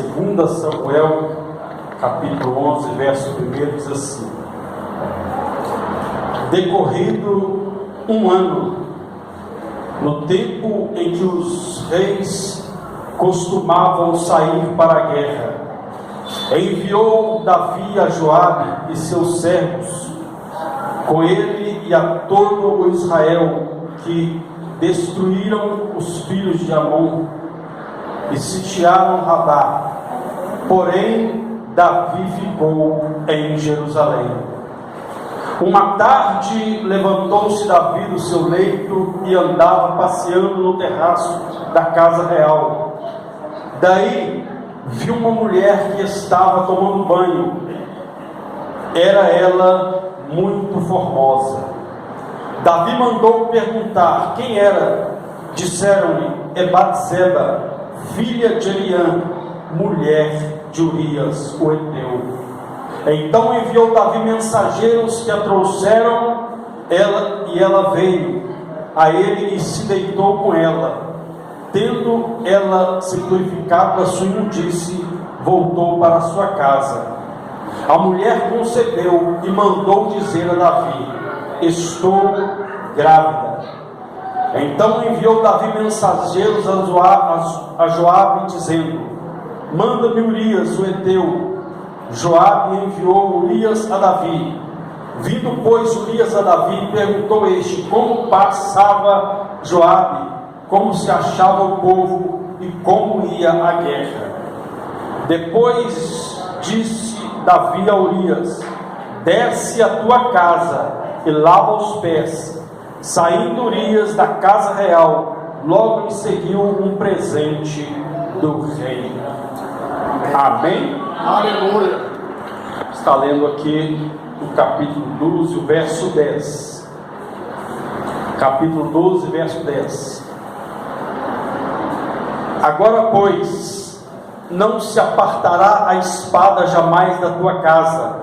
2 Samuel, capítulo 11, verso 1, diz assim: decorrido um ano, no tempo em que os reis costumavam sair para a guerra, enviou Davi a Joabe e seus servos, com ele e a todo o Israel, que destruíram os filhos de Amon e sitiaram Rabá. Porém, Davi ficou em Jerusalém. Uma tarde levantou-se Davi do seu leito e andava passeando no terraço da casa real. Daí viu uma mulher que estava tomando banho. Era ela muito formosa. Davi mandou perguntar quem era. Disseram-lhe: é Batseba, filha de Eliã, mulher de Urias o Heteu. Então enviou Davi mensageiros que a trouxeram, ela veio a ele e se deitou com ela. Tendo ela se purificado da sua imundície, voltou para a sua casa. A mulher concebeu e mandou dizer a Davi: estou grávida. Então enviou Davi mensageiros a Joabe, dizendo: manda-me Urias o Heteu. Joabe enviou Urias a Davi. Vindo, pois, Urias a Davi, perguntou este como passava Joabe, como se achava o povo e como ia a guerra. Depois disse Davi a Urias: desce à tua casa e lava os pés. Saindo Urias da casa real, logo lhe seguiu um presente do rei. Amém? Aleluia. Está lendo aqui o capítulo 12, o verso 10. Capítulo 12, verso 10. Agora, pois, não se apartará a espada jamais da tua casa,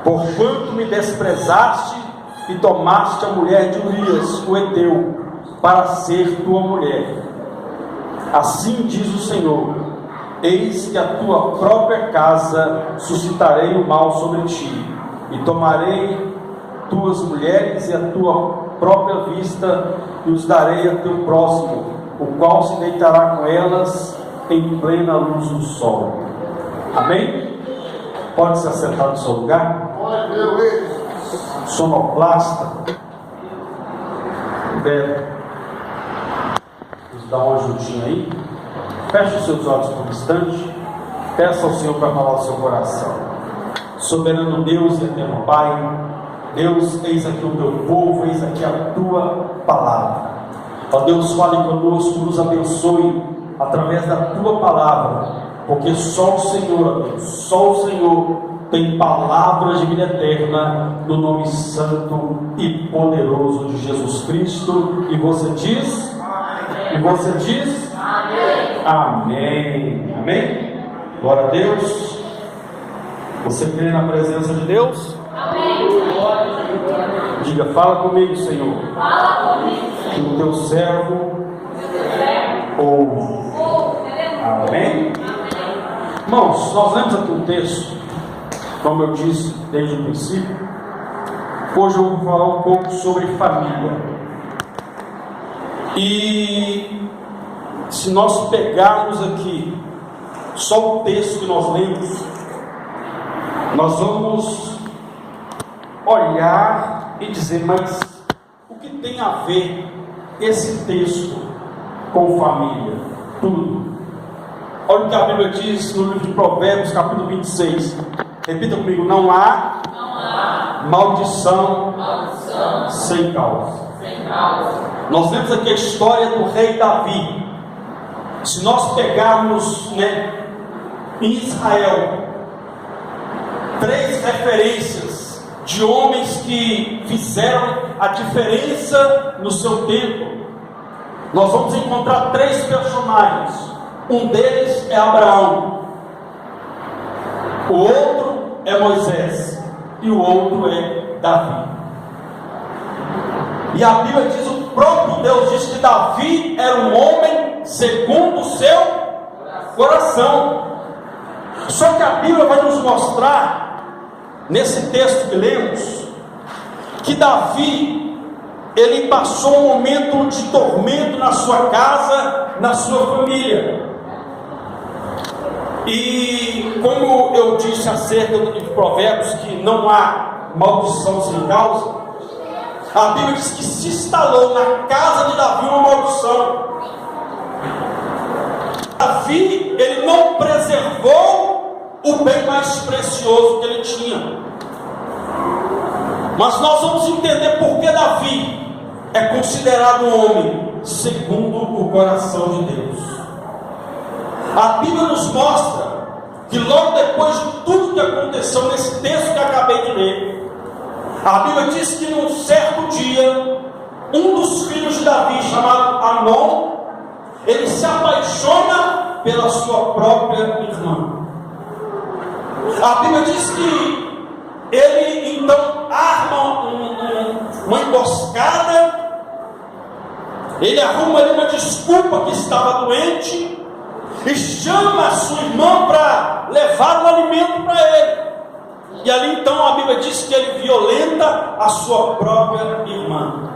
porquanto me desprezaste e tomaste a mulher de Urias o Heteu, para ser tua mulher. Assim diz o Senhor: eis que a tua própria casa suscitarei o mal sobre ti, e tomarei tuas mulheres e a tua própria vista, e os darei a teu próximo, o qual se deitará com elas em plena luz do sol. Amém? Pode se assentar no seu lugar? Sonoplasta, Beto, nos dá uma ajudinha aí. Feche os seus olhos por um instante. Peça ao Senhor para falar o seu coração. Soberano Deus e eterno Pai, Deus, eis aqui o teu povo, eis aqui a tua palavra. Ó Deus, fale conosco, nos abençoe através da tua palavra, porque só o Senhor, ó Deus, só o Senhor tem palavras de vida eterna, no nome santo e poderoso de Jesus Cristo. E você diz? Amém. E você diz? Amém. Amém. Amém? Glória a Deus. Você crê na presença de Deus? Amém. Diga: fala comigo, Senhor. Fala comigo, Que o teu servo ouve. Amém? Irmãos, nós lemos aqui um texto, como eu disse desde o princípio. Hoje eu vou falar um pouco sobre família. E se nós pegarmos aqui só o texto que nós lemos, nós vamos olhar e dizer: mas o que tem a ver esse texto com família? Tudo. Olha o que a Bíblia diz no livro de Provérbios, capítulo 26. Repita comigo: não há maldição sem causa. Nós vemos aqui a história do rei Davi. Se nós pegarmos, em Israel, 3 referências de homens que fizeram a diferença no seu tempo, nós vamos encontrar 3 personagens. Um deles é Abraão, o outro é Moisés e o outro é Davi. E a Bíblia diz, o próprio Deus diz que Davi era um homem segundo o seu coração. que a Bíblia vai nos mostrar, nesse texto que lemos, que Davi, ele passou um momento de tormento na sua casa, na sua família. E como eu disse acerca de Provérbios, que não há maldição sem causa, a Bíblia diz que se instalou na casa de Davi uma maldição. Davi, ele não preservou o bem mais precioso que ele tinha. Mas nós vamos entender por que Davi é considerado um homem segundo o coração de Deus. A Bíblia nos mostra que logo depois de tudo que aconteceu nesse texto que eu acabei de ler, a Bíblia diz que num certo dia, um dos filhos de Davi, chamado Amnon, ele se apaixona pela sua própria irmã. A Bíblia diz que ele então arma uma emboscada, ele arruma ali uma desculpa que estava doente, e chama a sua irmã para levar um alimento para ele. E ali então a Bíblia diz que ele violenta a sua própria irmã.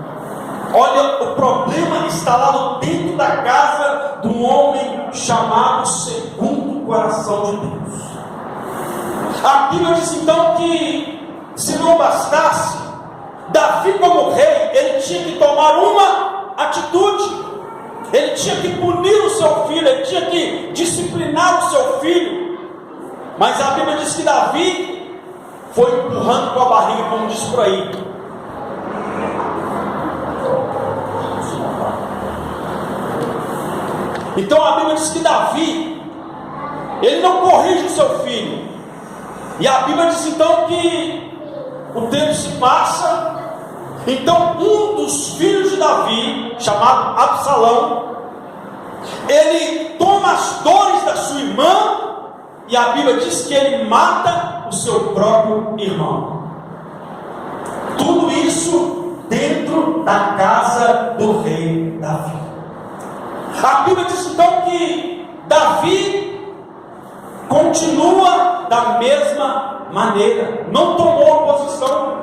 Olha, o problema instalado dentro da casa de um homem chamado segundo o coração de Deus. A Bíblia diz então que, se não bastasse, Davi como rei, ele tinha que tomar uma atitude. Ele tinha que punir o seu filho, ele tinha que disciplinar o seu filho. Mas a Bíblia diz que Davi foi empurrando com a barriga, como diz por aí. Então a Bíblia diz que Davi, ele não corrige o seu filho. E a Bíblia diz então que o tempo se passa. Então um dos filhos de Davi, chamado Absalão, ele toma as dores da sua irmã, e a Bíblia diz que ele mata o seu próprio irmão. Tudo isso dentro da casa do rei Davi. A Bíblia diz então que Davi continua da mesma maneira, não tomou posição.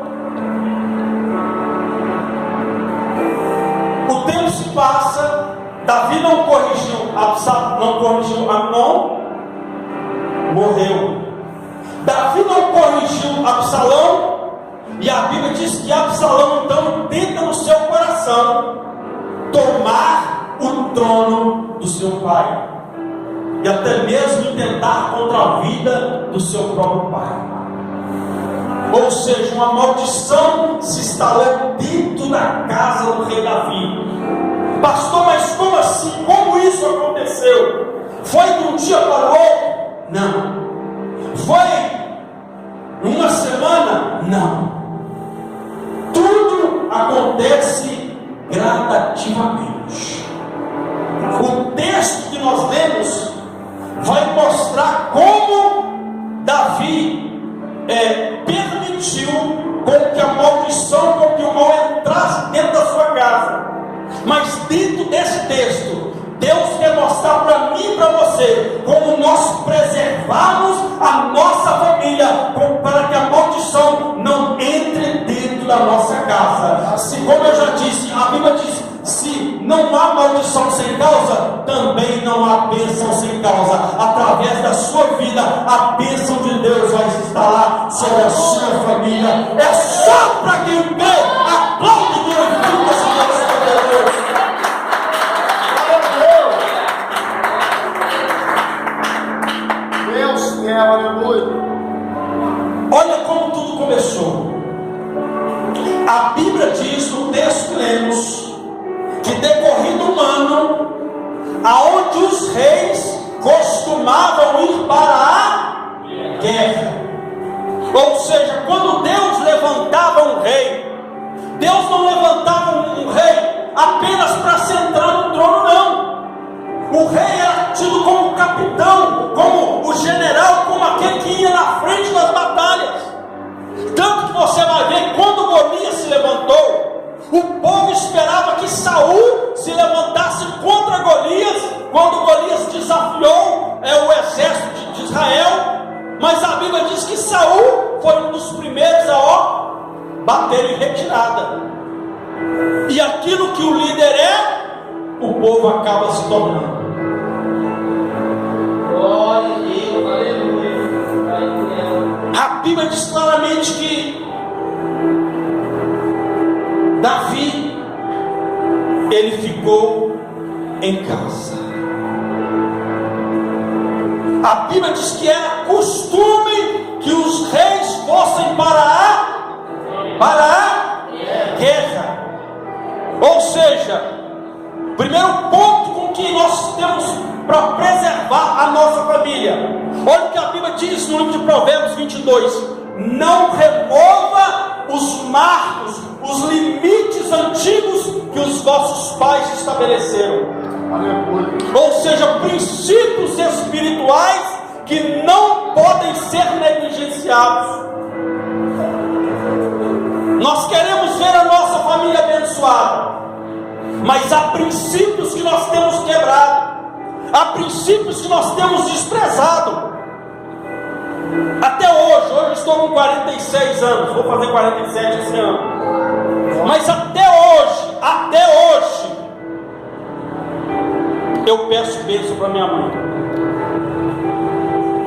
O tempo se passa, Davi não corrigiu Amnon, morreu. Davi não corrigiu Absalão, e a Bíblia diz que Absalão então tenta no seu coração tomar o trono do seu pai, e até mesmo tentar contra a vida do seu próprio pai. Ou seja, uma maldição se instalou dentro da casa do rei Davi. Pastor, mas como assim? Como isso aconteceu? Foi de um dia para o outro? Não. Foi uma semana? Não. Tudo acontece gradativamente. O texto que nós lemos vai mostrar como Davi permitiu com que a maldição, com que o mal entrasse dentro da sua casa. Mas dentro desse texto, Deus quer mostrar para mim e para você como nós preservamos a nossa família, para que a maldição não entre dentro da nossa casa. Se, como eu já disse, a Bíblia diz: se não há maldição sem causa, também não há bênção sem causa. Através da sua vida, a bênção de Deus vai se instalar sobre a sua família. É só para quem crê. Aplaude e glorifica essa bênção de Deus. Deus é, aleluia. Olha como tudo começou. A Bíblia diz no texto que lemos que decorrido um ano, aonde os reis costumavam ir para a guerra. Ou seja, quando Deus levantava um rei, Deus não levantava um rei apenas para sentar no trono, não. O rei era tido como capitão, como o general, como aquele que ia na frente das batalhas. Tanto que você vai ver, quando Golias se levantou, o povo esperava que Saul se levantasse contra Golias, quando Golias desafiou o exército de Israel. foi um dos primeiros a bater em retirada. E aquilo que o líder é, o povo acaba se tornando. Glória a Deus, aleluia. A Bíblia diz claramente que Davi, ele ficou em casa. A Bíblia diz que era costume que os reis fossem para a guerra. Ou seja, primeiro ponto com que nós temos para preservar a nossa família. Olha o que a Bíblia diz no livro de Provérbios 22: não remova os marcos, os limites antigos que os vossos pais estabeleceram. Ou seja, princípios espirituais que não podem ser negligenciados. Nós queremos ver a nossa família abençoada, mas há princípios que nós temos quebrado, há princípios que nós temos desprezado. Até hoje eu estou com 46 anos, vou fazer 47 esse ano, mas até hoje, eu peço bênção para minha mãe.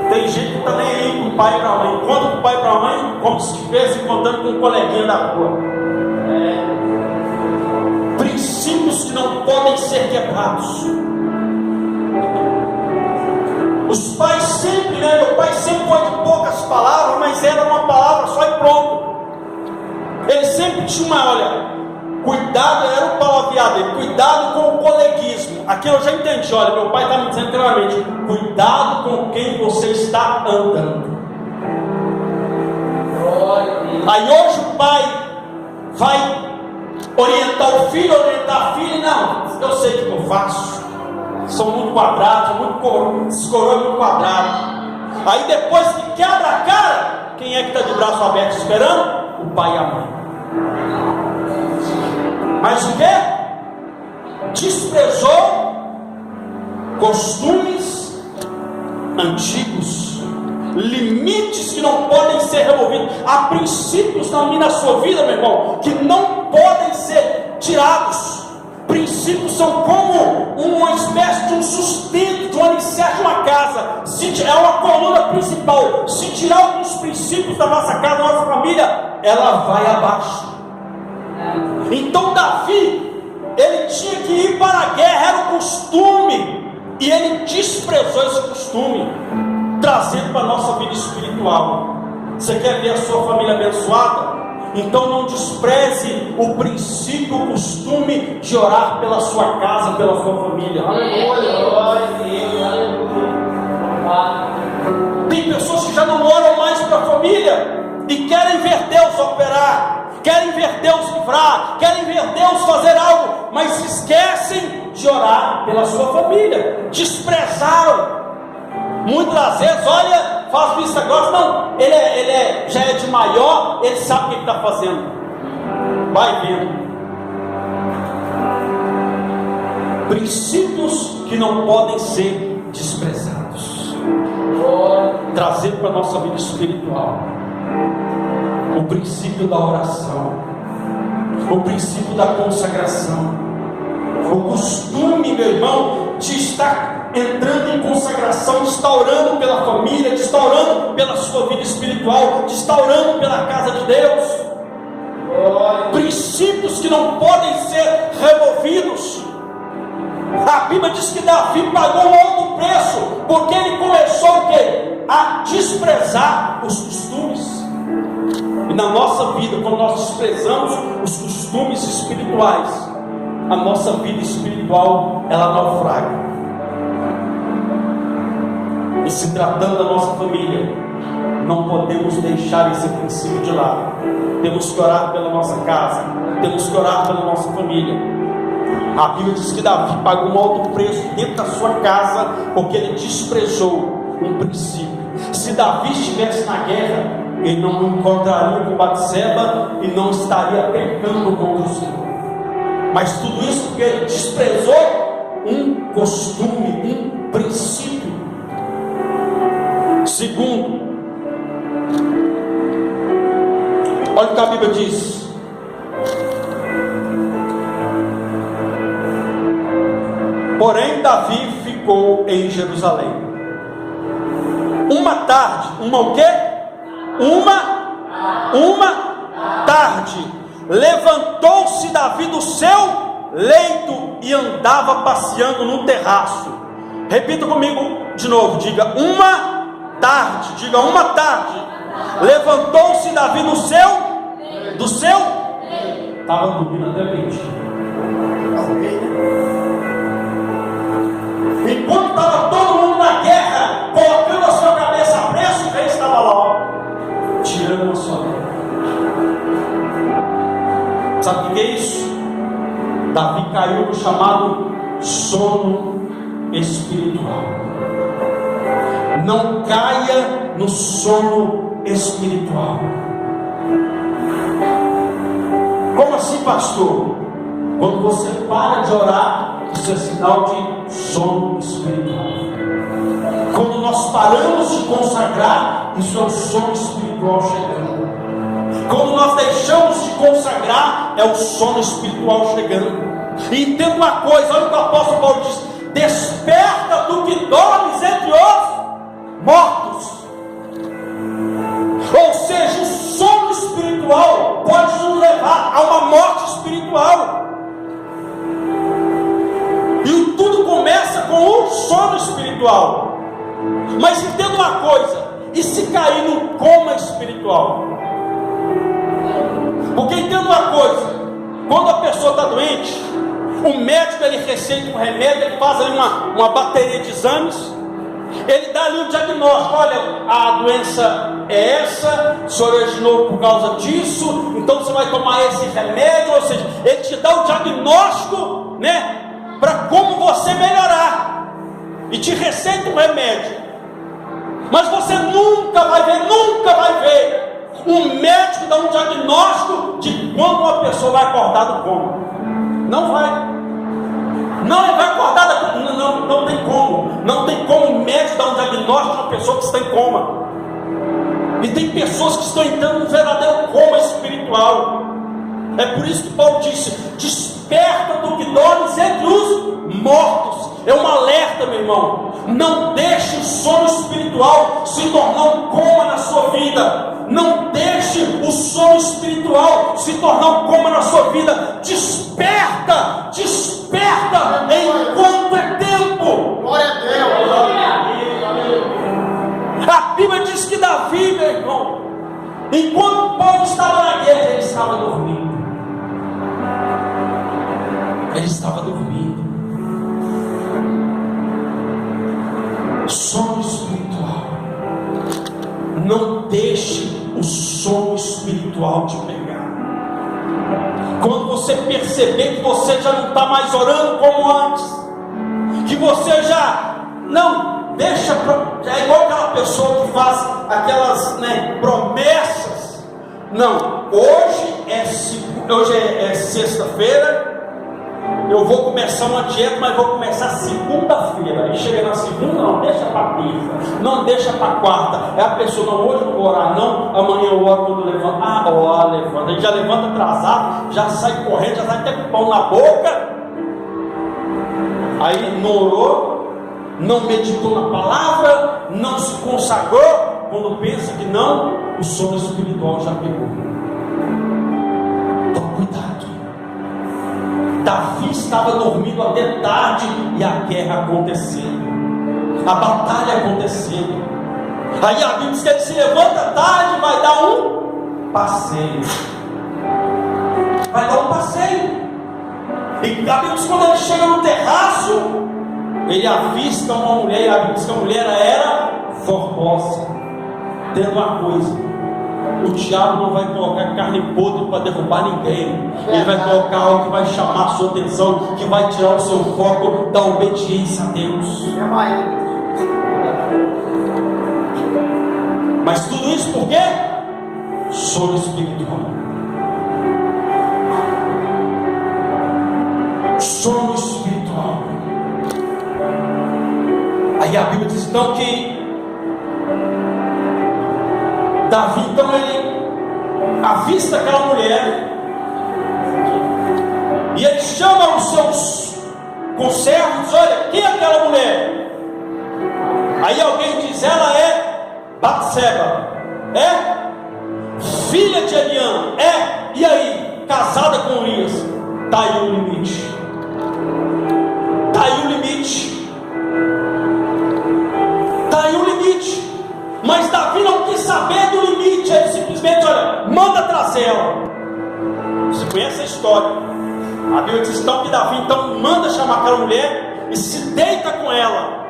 Tem gente que está nem aí com o pai e para a mãe, conta com o pai e para a mãe como se estivesse contando com um coleguinha da rua. Princípios que não podem ser quebrados. Os pais sempre, meu pai sempre foi de poucas palavras, mas era uma palavra só e pronto. Ele sempre tinha cuidado, era o palavreado dele, cuidado com o coleguismo. Aqui eu já entendi, meu pai está me dizendo claramente: cuidado com quem você está andando. Aí hoje o pai vai orientar o filho, orientar a filha, não, eu sei o que eu faço. São muito quadrados, esses coroas muito quadrados. Aí depois que quebra a cara, quem é que está de braço aberto esperando? O pai e a mãe. Mas o que? Desprezou costumes antigos, limites que não podem ser removidos. Há princípios na sua vida, meu irmão, que não podem ser tirados. Princípios são como uma espécie de um sustento, de um alicerce de uma casa. É uma coluna principal. Se tirar alguns princípios da nossa casa, da nossa família, ela vai abaixo. Então Davi, ele tinha que ir para a guerra, era o costume, e ele desprezou esse costume, trazendo para a nossa vida espiritual. Você quer ver a sua família abençoada? Então não despreze o princípio, o costume de orar pela sua casa, pela sua família. Tem pessoas que já não oram mais para a família e querem ver Deus operar, querem ver Deus livrar, querem ver Deus fazer algo, mas se esquecem de orar pela sua família. Desprezaram. Muitas vezes, faz vista grossa, não, ele já é de maior, ele sabe o que está fazendo. Vai vendo. Princípios que não podem ser desprezados. Trazer para a nossa vida espiritual o princípio da oração, o princípio da consagração, o costume, meu irmão, de estar entrando em consagração, de estar orando pela família, de estar orando pela sua vida espiritual, de estar orando pela casa de Deus. Princípios que não podem ser removidos. A Bíblia diz que Davi pagou um alto preço, porque ele começou o quê? A desprezar os costumes. E na nossa vida, quando nós desprezamos os costumes espirituais, a nossa vida espiritual, ela naufraga. E se tratando da nossa família, não podemos deixar esse princípio de lado. Temos que orar pela nossa casa, temos que orar pela nossa família. A Bíblia diz que Davi pagou um alto preço dentro da sua casa, porque ele desprezou um princípio. Se Davi estivesse na guerra, ele não encontraria com Batseba e não estaria pecando contra o Senhor. Mas tudo isso porque ele desprezou um costume, um princípio. Segundo, Olha o que a Bíblia diz. Porém Davi ficou em Jerusalém. Uma tarde, uma o quê? Uma tarde, levantou-se Davi do seu leito e andava passeando no terraço. Repita comigo de novo, diga uma tarde, levantou-se Davi do seu, estava dormindo até 20. Enquanto estava todo mundo na guerra, colocando a sua cabeça a preço, o rei estava lá, ó, tirando a sua vida. Sabe o que é isso? Davi caiu no chamado sono espiritual. Não caia no sono espiritual. Como assim, pastor? Quando você para de orar, isso é sinal de sono espiritual. Quando nós paramos de consagrar, isso é o sono espiritual chegando. Quando nós deixamos de consagrar, é o sono espiritual chegando. E entenda uma coisa, olha o que o apóstolo Paulo diz: desperta do que dormes entre os mortos. Ou seja, o sono espiritual pode nos levar a uma morte espiritual. E tudo começa com o sono espiritual. Mas entenda uma coisa: e se cair no coma espiritual? Porque entenda uma coisa: quando a pessoa está doente, o médico ele receita um remédio, ele faz ali uma bateria de exames, ele dá ali um diagnóstico: olha, a doença é essa, se originou por causa disso, então você vai tomar esse remédio. Ou seja, ele te dá o diagnóstico, né, para como você melhorar, e te receita um remédio. Mas você nunca vai ver um médico dar um diagnóstico de quando uma pessoa vai acordar do coma. Não vai. Não, ele vai acordar da coma. Não tem como. Não tem como o médico dar um diagnóstico de uma pessoa que está em coma. E tem pessoas que estão entrando num verdadeiro coma espiritual. É por isso que Paulo disse: desperta do que dormes entre os mortos. É um alerta, meu irmão. Não deixe o sono espiritual se tornar um coma na sua vida. Não deixe o sono espiritual se tornar um coma na sua vida. Desperta, desperta enquanto é tempo. Glória a Deus. A Bíblia diz que Davi, meu irmão, enquanto o povo estava na guerra, ele estava dormindo. Ele estava dormindo. Sono espiritual. Não deixe o sono espiritual te pegar. Quando você perceber que você já não está mais orando como antes, que você já não deixa, é igual aquela pessoa que faz aquelas, promessas. Não, hoje é sexta-feira, eu vou começar uma dieta, mas vou começar segunda-feira. Aí chega na segunda, não deixa para terça, não deixa para quarta. É a pessoa: não, hoje eu não vou orar, não, amanhã eu oro quando levanta. Levanta. Ele já levanta atrasado, já sai correndo, já sai até com pão na boca. Aí não orou, não meditou na palavra, não se consagrou. Quando pensa que não, o sono espiritual já pegou. Então cuidado. Davi estava dormindo até tarde e a guerra acontecendo, a batalha acontecendo. Aí a Bíblia diz que ele se levanta tarde e vai dar um passeio. E a Bíblia diz que quando ele chega no terraço, ele avista uma mulher. E a Bíblia diz que a mulher era formosa. Tendo uma coisa: o diabo não vai colocar carne podre para derrubar ninguém. Ele vai colocar algo que vai chamar a sua atenção, que vai tirar o seu foco da obediência a Deus. Mas tudo isso por quê? Sono espiritual. Sono espiritual. Aí a Bíblia diz então que Davi, então ele avista aquela mulher, e ele chama os seus conservos, olha, quem é aquela mulher? Aí alguém diz, ela é Batseba, filha de Eliã, e aí, casada com Urias. Está aí o limite, está aí o limite, está aí o limite. Mas Davi não quis saber do limite, ele simplesmente, olha, manda trazer ela. Você conhece a história? A Bíblia diz então que Davi então manda chamar aquela mulher e se deita com ela.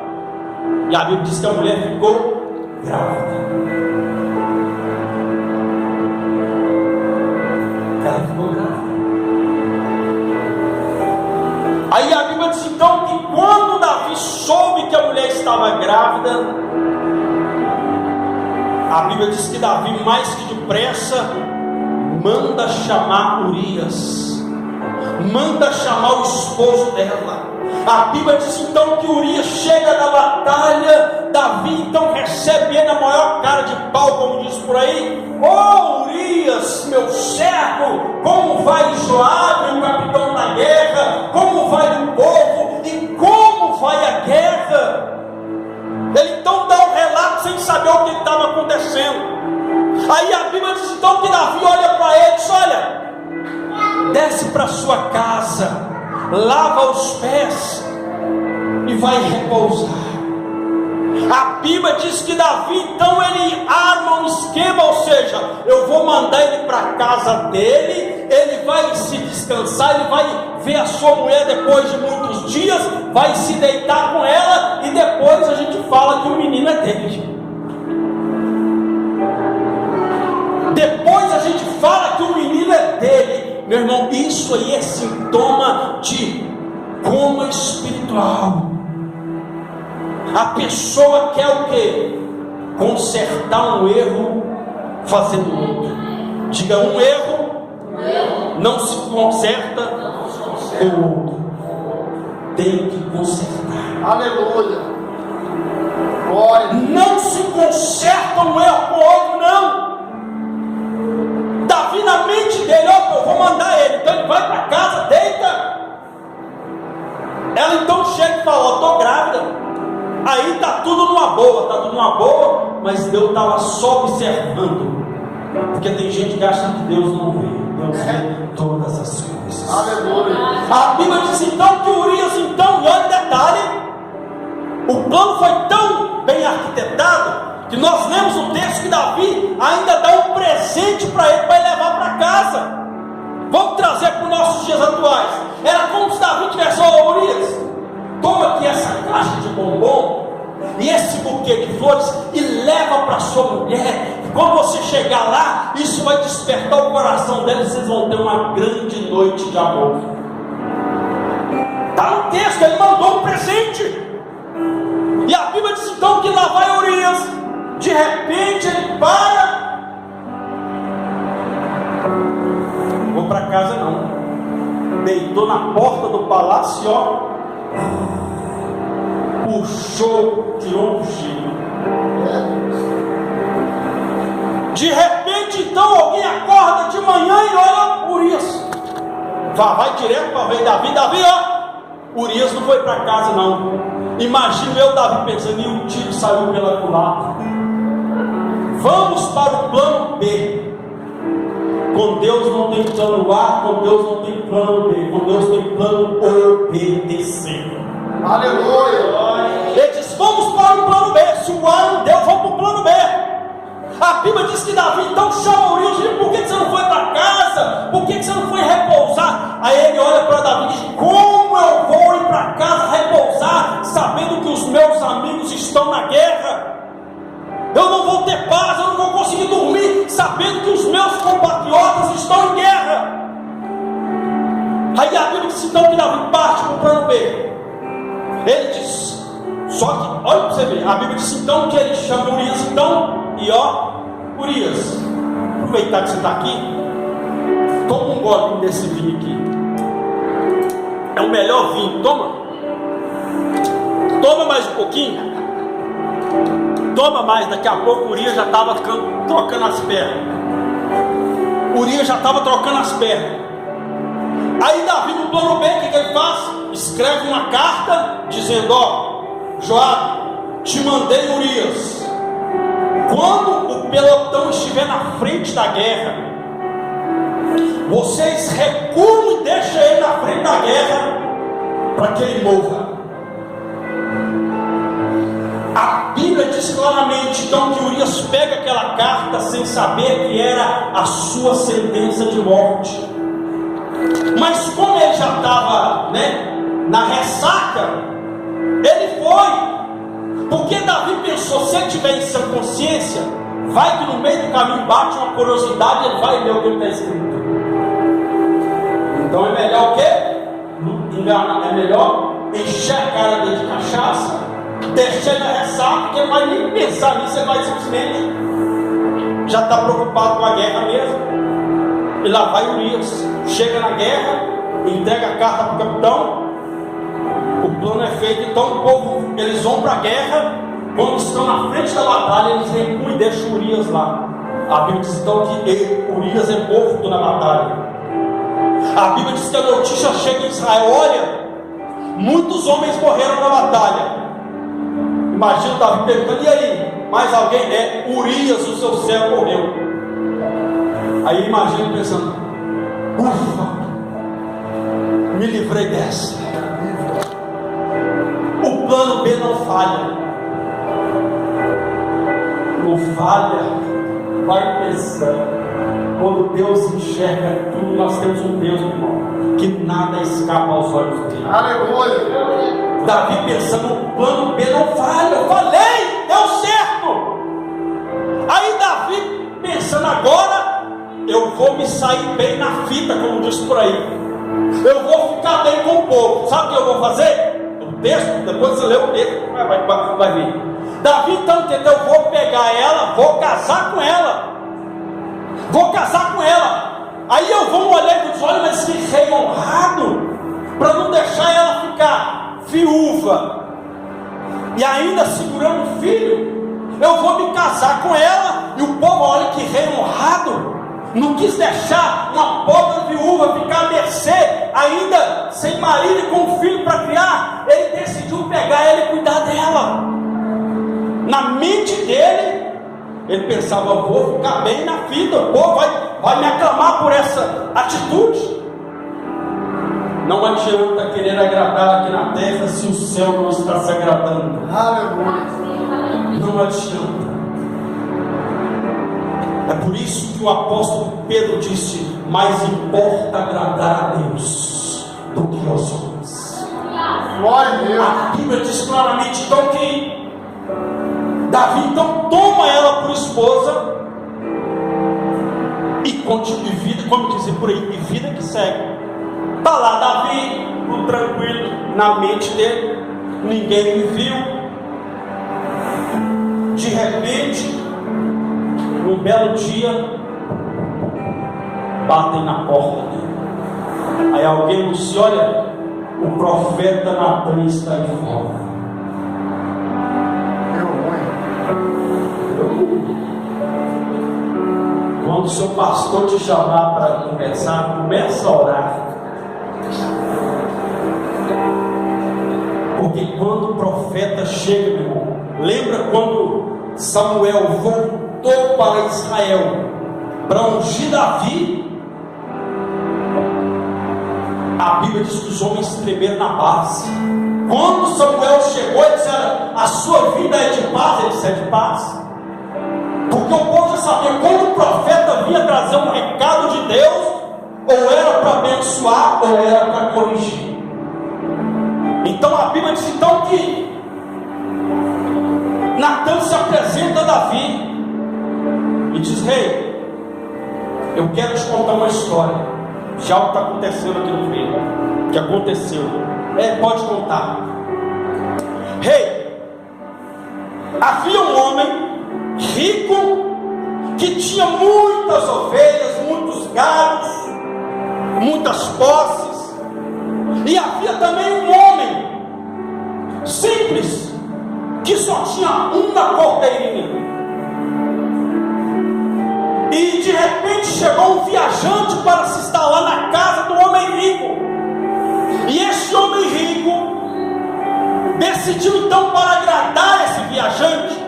E a Bíblia diz que a mulher ficou grávida. Ela ficou grávida. Aí a Bíblia diz então que quando Davi soube que a mulher estava grávida, a Bíblia diz que Davi, mais que depressa, manda chamar Urias, manda chamar o esposo dela. A Bíblia diz então que Urias chega da batalha, Davi então recebe ele na maior cara de pau, como diz por aí. Ô Urias, meu servo, como vai Joabe, o capitão da guerra? Como vai o povo? E como vai a guerra? Ele então dá um relato sem saber o que estava acontecendo. Aí a Bíblia diz então que Davi olha para ele e diz, olha, desce para sua casa, lava os pés e vai repousar. A Bíblia diz que Davi então ele arma um esquema, ou seja, eu vou mandar ele para a casa dele, ele vai se descansar, ele vai ver a sua mulher depois de muitos dias, vai se deitar com ela e depois a gente fala que o menino é dele. Depois a gente fala que o menino é dele. Meu irmão, isso aí é sintoma de coma espiritual. A pessoa quer o quê? Consertar um erro fazendo outro. Diga, um erro não se conserta com o outro. Tem que consertar. Aleluia. Glória. Não se conserta um erro com o outro, não. Davi na mente dele, eu vou mandar ele. Então ele vai para casa, deita. Ela então chega e fala, estou grávida. Aí está tudo numa boa, mas Deus estava só observando. Porque tem gente que acha que Deus não vê. Deus vê todas as coisas. Aleluia. A Bíblia diz então que Urias então, e olha o detalhe, o plano foi tão bem arquitetado que nós lemos um texto que Davi ainda dá um presente para ele, para ele levar para casa. Vamos trazer para os nossos dias atuais. Era como se Davi tivesse, Urias, toma aqui essa caixa de bombom e esse buquê de flores e leva para sua mulher. E quando você chegar lá, isso vai despertar o coração dela e vocês vão ter uma grande noite de amor. Está no texto, ele mandou um presente. E a Bíblia diz então que lá vai Urias. De repente ele para. Vou para casa não. Deitou na porta do palácio, ó. Puxou, tirou um cochilo. De repente então alguém acorda de manhã e olha Urias. Vai direto para ver Davi. Davi, ó. Urias não foi para casa não. Imagino eu, Davi, pensando, e o tiro saiu pela culatra. Vamos para o plano B. Com Deus não tem plano A, com Deus não tem plano B, com Deus tem plano obedecer. Aleluia. Ele diz, vamos para o plano B. Se o A não deu, vamos para o plano B. A Bíblia diz que Davi então chama Urias e diz, por que você não foi para casa? Por que você não foi repousar? Aí ele olha para Davi e diz, como eu vou ir para casa repousar, sabendo que os meus amigos estão na guerra? Eu não vou ter paz, eu não vou conseguir dormir, sabendo que os meus compatriotas estão em guerra. Aí a Bíblia diz então que Davi parte para o plano B. Ele diz, só que, olha para você ver, a Bíblia diz então que ele chama Urias então, e ó, Urias, aproveitar que você está aqui, toma um gole desse vinho aqui. É o melhor vinho, toma mais um pouquinho. Toma mais, daqui a pouco o Urias já estava trocando as pernas. Urias já estava trocando as pernas. Aí Davi, no plano B, o que ele faz? Escreve uma carta dizendo: ó, Joabe, te mandei Urias. Quando o pelotão estiver na frente da guerra, vocês recuam e deixam ele na frente da guerra, para que ele morra. A Bíblia diz claramente então que Urias pega aquela carta sem saber que era a sua sentença de morte. Mas como ele já estava, na ressaca, ele foi, porque Davi pensou: se ele tiver em sã consciência, vai que no meio do caminho bate uma curiosidade, ele vai ler o que está escrito. Então é melhor o quê? Enganar, é melhor encher a cara dele de cachaça, deixar ele na ressaca, porque ele vai nem pensar nisso, ele vai simplesmente já está preocupado com a guerra mesmo. E lá vai Urias, chega na guerra, entrega a carta para o capitão. O plano é feito, então o povo, eles vão para a guerra. Quando estão na frente da batalha, eles recuam e deixam Urias lá. A Bíblia diz então que Urias é morto na batalha. A Bíblia diz que a notícia chega em Israel: olha, muitos homens morreram na batalha. Imagina Davi perguntando: e aí, mais alguém? Urias, o seu servo, morreu. Aí imagina pensando: ufa, me livrei dessa. O plano B não falha. Não falha, vai pensando. Quando Deus enxerga tudo, nós temos um Deus, meu irmão, que nada escapa aos olhos dele. Aleluia. Davi pensando: o plano B não falha. Eu falei, deu certo. Aí Davi pensando: agora eu vou me sair bem na fita, como diz por aí. Eu vou ficar bem com o povo. Sabe o que eu vou fazer? O texto, depois você lê o texto, vai vir. Davi então entendeu: eu vou pegar ela, vou casar com ela. Vou casar com ela. Aí eu vou olhar e dizer: olha, mas que rei honrado, para não deixar ela ficar viúva e ainda segurando o filho. Eu vou me casar com ela. E o povo, olha que rei honrado, não quis deixar uma pobre viúva ficar à mercê, ainda sem marido e com um filho para criar. Ele decidiu pegar ela e cuidar dela. Na mente dele, ele pensava: eu vou ficar bem na vida, o povo vai me aclamar por essa atitude. Não adianta querer agradar aqui na terra se o céu não está se agradando. Aleluia. Não adianta. É por isso que o apóstolo Pedro disse: mais importa agradar a Deus do que aos homens. Glória a Deus. A Bíblia diz claramente então que Davi então toma ela por esposa e continua vida, como dizem por aí, e vida que segue. Está lá Davi, tudo tranquilo, na mente dele, ninguém me viu. De repente, um belo dia, batem na porta dele. Aí alguém disse: olha, o profeta Natan está de volta. Quando o seu pastor te chamar para conversar, começa a orar. Porque quando o profeta chega, meu irmão, lembra quando Samuel voltou para Israel para ungir Davi? A Bíblia diz que os homens tremeram na base. Quando Samuel chegou e disseram: a sua vida é de paz, ele disse: é de paz. Porque o povo já sabia, quando o profeta vinha trazer um recado de Deus, ou era para abençoar, ou era para corrigir. Então a Bíblia diz então que Natan se apresenta a Davi e diz: rei, eu quero te contar uma história de algo que está acontecendo aqui no reino, que aconteceu. Pode contar. Rei, havia um homem rico que tinha muitas ovelhas, muitos gados, muitas posses, e havia também um homem simples que só tinha uma cordeirinha. E de repente chegou um viajante decidiu então, para agradar esse viajante,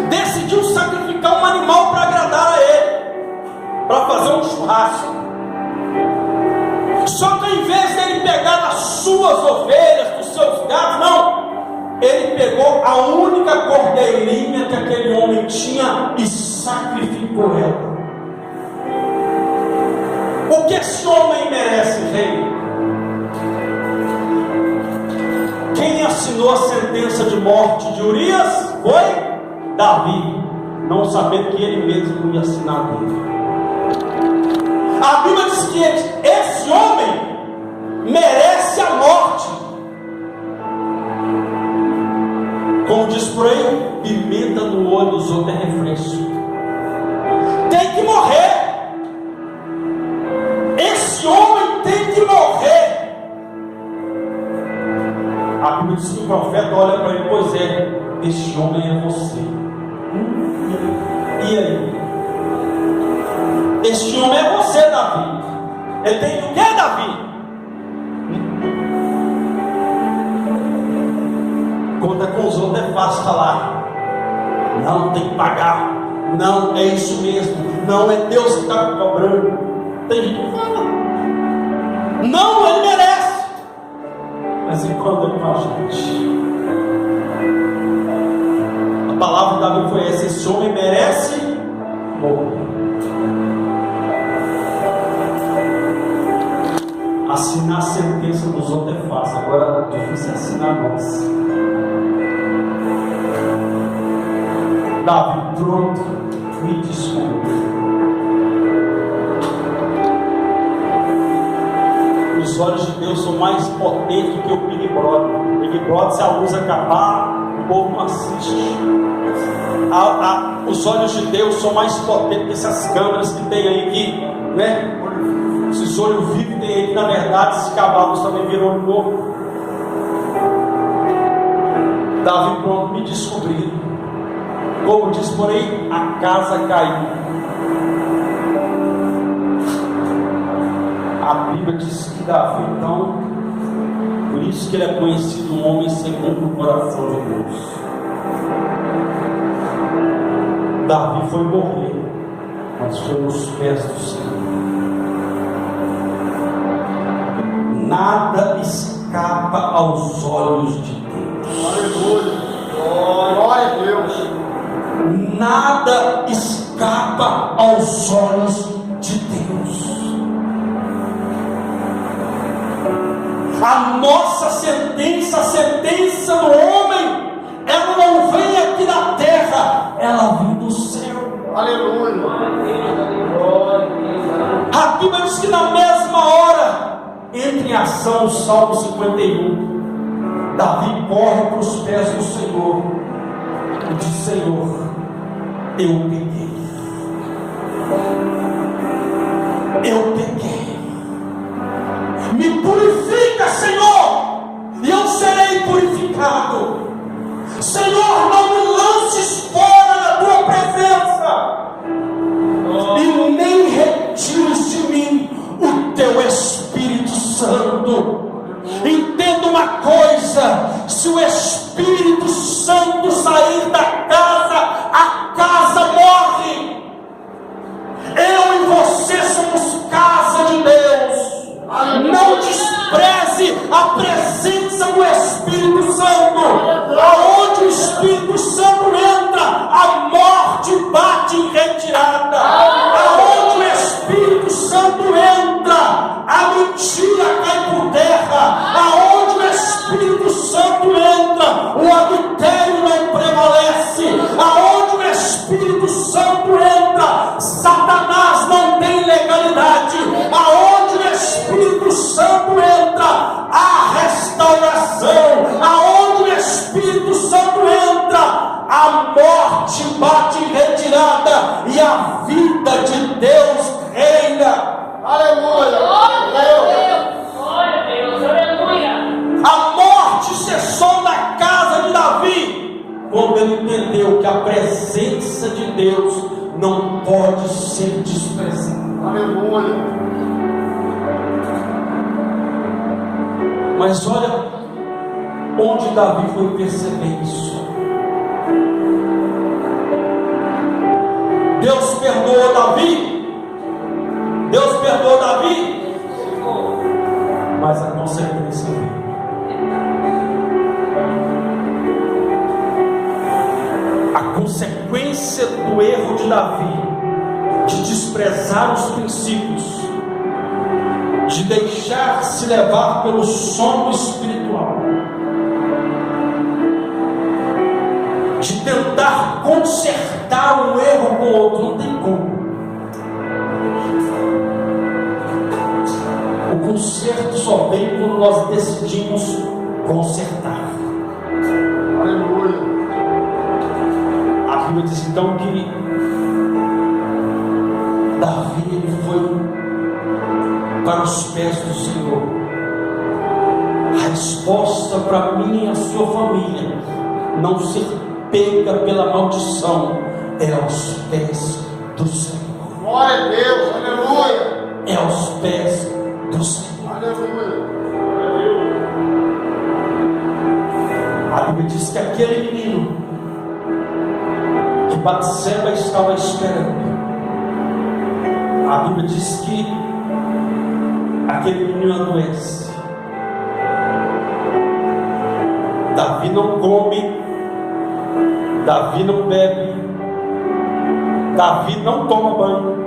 decidiu sacrificar um animal para agradar a ele, para fazer um churrasco. Só que ao invés dele pegar as suas ovelhas, dos seus gados, não, ele pegou a única cordeirinha que aquele homem tinha e sacrificou ela. O que esse homem merece, rei? Quem assinou a sentença de morte de Urias foi Davi, não sabendo que ele mesmo ia assinar dele. A Bíblia diz que esse homem merece a morte. Como diz por aí, pimenta no olho dos outros é refresco. Tem que morrer. Esse homem tem que morrer. A Bíblia diz que o profeta olha para ele: pois é, este homem é você. E aí? Este homem é você, Davi. Ele tem o que, Davi? Conta com os outros é fácil falar. Não, tem que pagar. Não, é isso mesmo. Não, é Deus que está cobrando. Tem gente que fala. Não, ele merece. Mas enquanto ele fala, gente, a palavra de Davi foi essa: esse homem merece morrer. Assinar a sentença dos outros é fácil, agora é difícil assinar a nossa. Davi, pronto, me desculpe. Os olhos de Deus são mais potentes do que o Big Brother. O Big Brother, se a luz acabar, o povo não assiste. Os olhos de Deus são mais potentes que essas câmeras que tem aí, que, né? Esses olhos vivos tem aí, que na verdade esses cavalos também viram olho novo. Davi, pronto, me descobriram. Como diz por aí, a casa caiu. A Bíblia diz que Davi, então, por isso que ele é conhecido um homem segundo o coração de Deus. Davi foi morrer, mas foi nos pés do Senhor. Nada escapa aos olhos de Deus. Aleluia. Glória a Deus. Nada escapa aos olhos de Deus. A nossa sentença, a sentença do homem, ela não vem aqui na terra, ela vem do céu. Aleluia. A Bíblia diz que na mesma hora entra em ação o Salmo 51. Davi corre para os pés do Senhor e diz: Senhor, eu pequei. Eu pequei. Me purifica, Senhor, e eu serei purificado. Senhor, não me lances fora da tua presença, e nem retires de mim o teu Espírito Santo. Entenda uma coisa: se o Espírito Santo sair da casa, a casa morre. Eu e você somos casa de Deus. Não despreze a presença do Espírito Santo. Aonde o Espírito Santo entra, a morte bate em retirada. Aonde o Espírito Santo entra, a mentira cai por terra. Aonde o Espírito Santo entra, o adultério não prevalece. Aonde o Espírito Santo entra, Satanás não tem legalidade. Aonde o Espírito Santo entra, há restauração. Aonde o Espírito Santo entra, a morte bate em retirada e a vida de Deus reina. Aleluia. Glória a Deus, aleluia. A morte cessou na casa de Davi quando ele entendeu que a presença de Deus não pode ser desprezada. Aleluia. Mas olha, onde Davi foi perceber isso. Deus perdoou Davi. Deus perdoou Davi. Mas a consequência veio. A consequência do erro de Davi, de desprezar os princípios, de deixar-se levar pelo sono espiritual, de tentar consertar um erro com o outro, não tem como. O conserto só vem quando nós decidimos consertar. Aleluia. A Bíblia diz então que Davi ele foi para os pés do Senhor. A resposta para mim e a sua família não ser pega pela maldição é aos pés do Senhor. Glória a Deus. Aleluia. É aos pés do Senhor. Aleluia. A Bíblia diz que aquele menino que Batseba estava esperando, a Bíblia diz que aquele menino adoece. Davi não come, Davi não bebe, Davi não toma banho,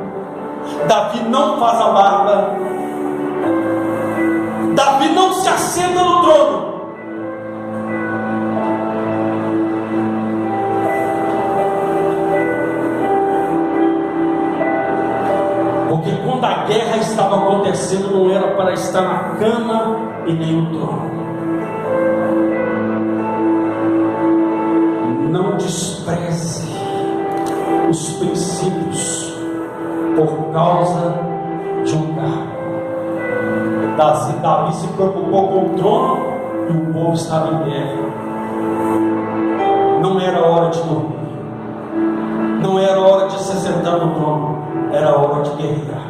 Davi não faz a barba, Davi não se assenta no trono. Porque quando a guerra estava acontecendo, não era para estar na cama e nem no trono. Não despreze os princípios por causa de um cargo. Davi se preocupou com o trono e o povo estava em guerra. Não era hora de dormir, não era hora de se sentar no trono, era hora de guerrear.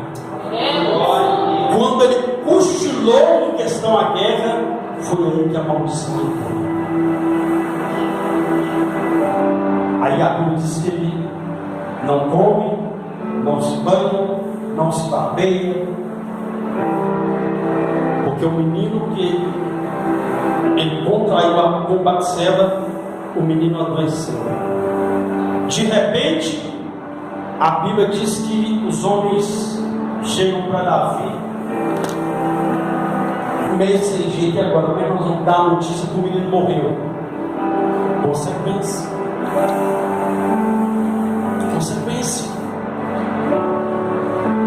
Quando ele cochilou em questão à guerra, foi aí que a maldição entrou. Aí a Bíblia diz que ele não come, não se banha, não se barbeia, porque o menino que ele contraiu com Batseba, o menino adoeceu. De repente, a Bíblia diz que os homens chegam para Davi, meio sem jeito, e agora nós vamos dar a notícia que o menino morreu. Consequência.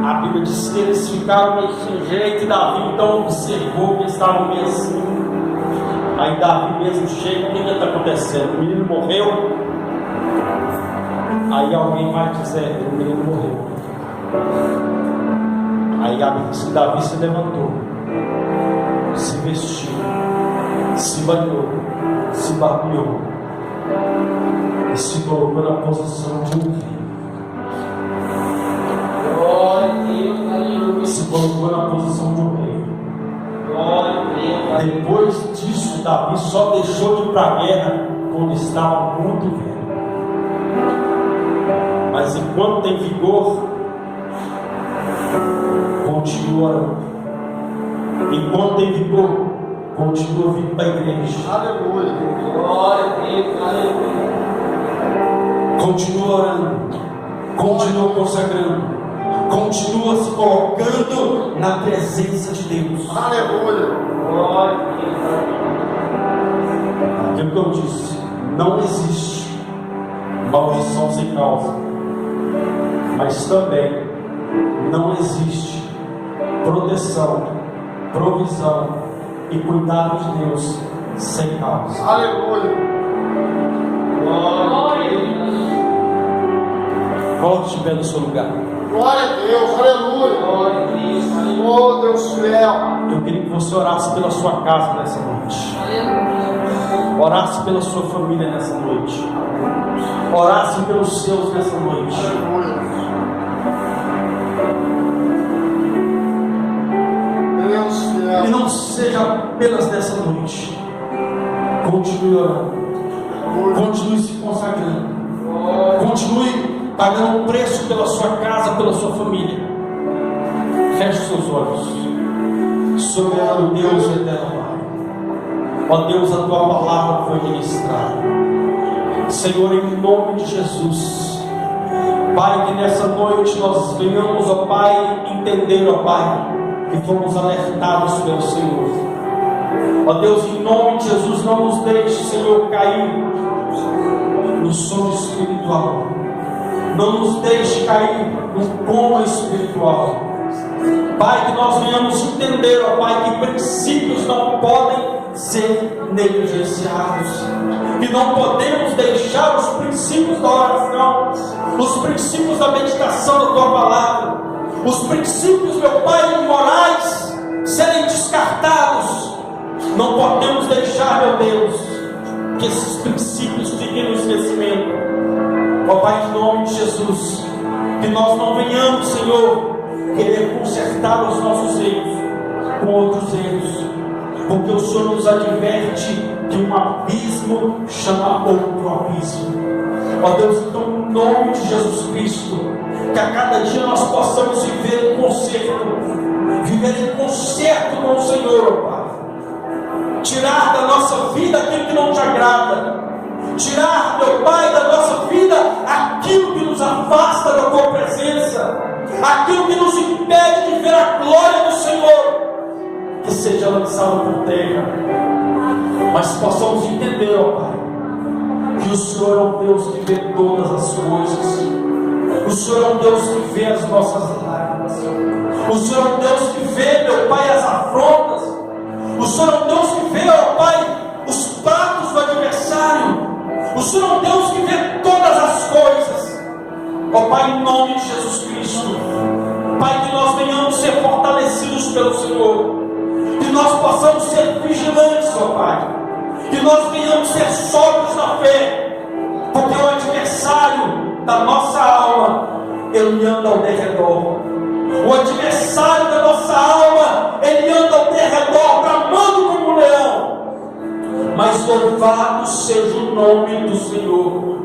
A Bíblia diz que eles ficaram meio sem jeito, e Davi então observou que eles estavam meio assim. Aí Davi mesmo chega: o que está acontecendo? O menino morreu. Aí alguém vai dizer: o menino morreu. Aí a Bíblia diz que Davi se levantou, se vestiu, se banhou, se barbeou e se colocou na posição de um rei. Se colocou na posição de um rei. Depois disso, Davi só deixou de ir para a guerra quando estava muito velho. Mas enquanto tem vigor, continua orando. Enquanto tem vigor, continua vindo para a igreja. Aleluia. Glória a Deus. Aleluia. Continua orando. Continua consagrando. Continua se colocando na presença de Deus. Aleluia. Glória a Deus. Aquilo que eu disse: não existe maldição sem causa, mas também não existe proteção, provisão e cuidado de Deus sem causa. Aleluia. Glória a Deus. Volte de pé no seu lugar. Glória a Deus. Aleluia. Glória a Deus. Oh, Deus fiel. Eu queria que você orasse pela sua casa nessa noite, Aleluia. orasse pela sua família nessa noite, orasse pelos seus nessa noite. Aleluia. Deus fiel. E não seja apenas nessa noite, Continue orando, continue se consagrando, continue pagando um preço pela sua casa, pela sua família. Feche seus olhos. Soberano Deus eterno Pai, ó Deus, a tua palavra foi ministrada, Senhor, em nome de Jesus. Pai, que nessa noite nós venhamos, ó Pai, entender, ó Pai, que fomos alertados pelo Senhor. Ó Deus, em nome de Jesus, não nos deixe, Senhor, cair no sono espiritual, não nos deixe cair no coma espiritual. Pai, que nós venhamos entender, ó Pai, que princípios não podem ser negligenciados, que não podemos deixar os princípios da oração, os princípios da meditação da Tua Palavra, os princípios, meu Pai, morais serem descartados. Não podemos deixar, meu Deus, que esses princípios fiquem no esquecimento. Ó Pai, em nome de Jesus, que nós não venhamos, Senhor, querer consertar os nossos erros com outros erros, porque o Senhor nos adverte que um abismo chama outro abismo. Ó Deus, então, em nome de Jesus Cristo, que a cada dia nós possamos viver em conserto com o Senhor, ó Pai. Tirar da nossa vida aquilo que não te agrada, tirar, meu Pai, da nossa vida aquilo que nos afasta da Tua presença, aquilo que nos impede de ver a glória do Senhor, que seja lançado por terra, mas possamos entender, ó Pai, que o Senhor é um Deus que vê todas as coisas, o Senhor é um Deus que vê as nossas lágrimas, o Senhor é um Deus que vê, meu Pai, as afrontas, o Senhor é um Deus que vê, ó Pai, os pratos do adversário, o Senhor é um Deus que vê todas as coisas. Ó Pai, em nome de Jesus Cristo, Pai, que nós venhamos ser fortalecidos pelo Senhor, que nós possamos ser vigilantes, ó Pai, que nós venhamos ser sóbrios na fé, porque o adversário da nossa alma, ele anda ao derredor. O adversário da nossa alma, ele anda ao derredor, bramando como um leão. Mas louvado seja o nome do Senhor.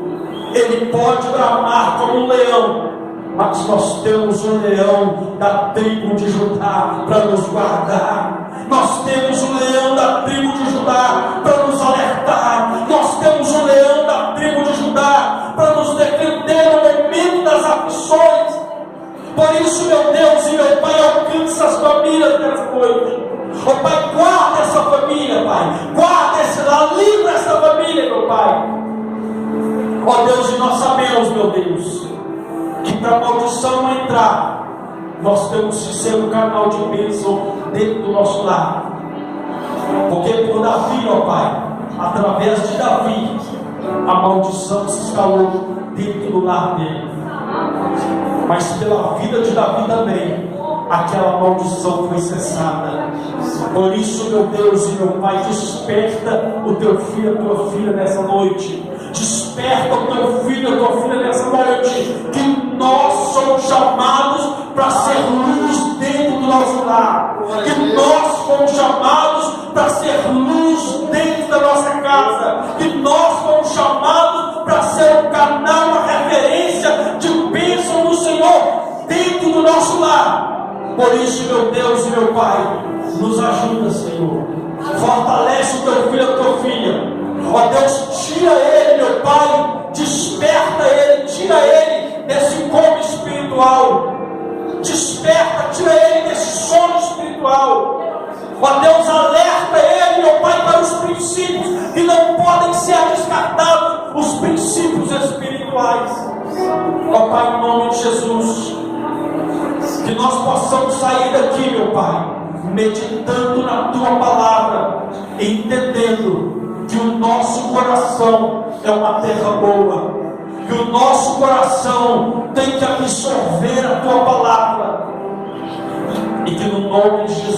Ele pode bramar como um leão, mas nós temos um leão da tribo de Judá para nos guardar. Nós temos um leão da tribo de Judá para nos alertar. Nós temos um leão da tribo de Judá para nos defender no momento das aflições. Por isso, meu Deus e meu Pai, alcança as famílias dessa noite. Ó Pai, guarda essa família, Pai. Guarda essa, livra essa família, meu Pai. Ó Deus, e nós sabemos, meu Deus, que para a maldição não entrar, nós temos que ser um canal de bênção dentro do nosso lar. Porque por Davi, ó Pai, através de Davi, a maldição se instalou dentro do lar dele. Mas pela vida de Davi também, aquela maldição foi cessada. Por isso, meu Deus e meu Pai, desperta o teu filho e a tua filha nessa noite. Desperta o teu filho e a tua filha nessa noite, que nós somos chamados para ser luz dentro do nosso lar, que nós fomos chamados para ser luz dentro da nossa casa, que nós fomos chamados para ser um canal, uma referência de bênção do Senhor dentro do nosso lar. Por isso, meu Deus e meu Pai, nos ajuda, Senhor. Fortalece o teu filho e a tua filha. Ó Deus, tira ele, meu Pai, desperta ele, tira ele desse coma espiritual, desperta, tira ele desse sono espiritual. Ó Deus, alerta ele, meu Pai, para os princípios que não podem ser descartados, os princípios espirituais. Ó Pai, em nome de Jesus, que nós possamos sair daqui, meu Pai, meditando na Tua Palavra, entendendo que o nosso coração é uma terra boa, que o nosso coração tem que absorver a Tua Palavra, e que no nome de Jesus